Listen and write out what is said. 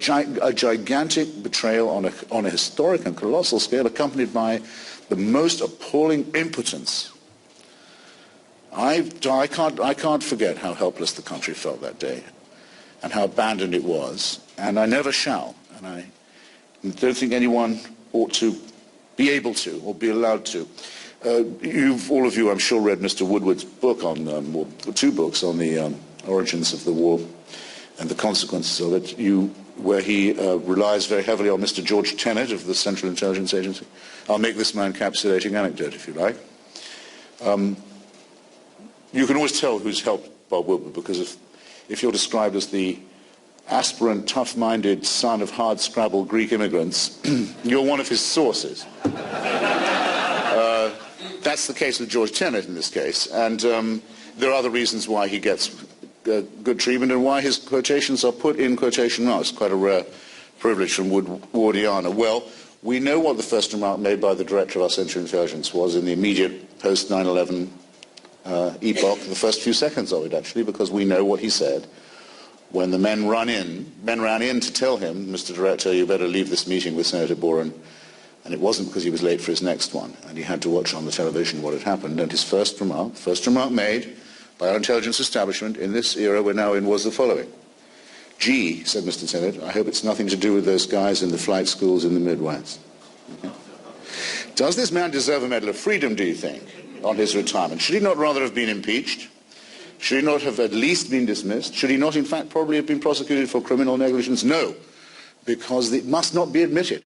a gigantic betrayal on a historic and colossal scale, accompanied by the most appalling impotence. I can't forget how helpless the country felt that day and how abandoned it was, and I never shall. And I don't think anyone ought to be able to or be allowed to. All of you, I'm sure, read Mr. Woodward's book on, or two books on the origins of the war and the consequences of it, where he relies very heavily on Mr. George Tenet of the Central Intelligence Agency. I'll make this my encapsulating anecdote, if you like. You can always tell who's helped Bob Woodward, because if you're described as the aspirant, tough-minded son of hard-scrabble Greek immigrants, you're one of his sources. That's the case with George Tenet in this case, and there are other reasons why he gets good treatment and why his quotations are put in quotation marks. Quite a rare privilege from Woodwardiana. Well, we know what the first remark made by the director of our Central Intelligence was in the immediate post-9/11 epoch, the first few seconds of it actually, because we know what he said when the men ran in to tell him, Mr. Director, you better leave this meeting with Senator Boren. And it wasn't because he was late for his next one, and he had to watch on the television what had happened. And his first remark made by our intelligence establishment in this era we're now in, was the following. Gee, said Mr. Tenet, I hope it's nothing to do with those guys in the flight schools in the Midwest. Does this man deserve a Medal of Freedom, do you think, on his retirement? Should he not rather have been impeached? Should he not have at least been dismissed? Should he not, in fact, probably have been prosecuted for criminal negligence? No, because it must not be admitted.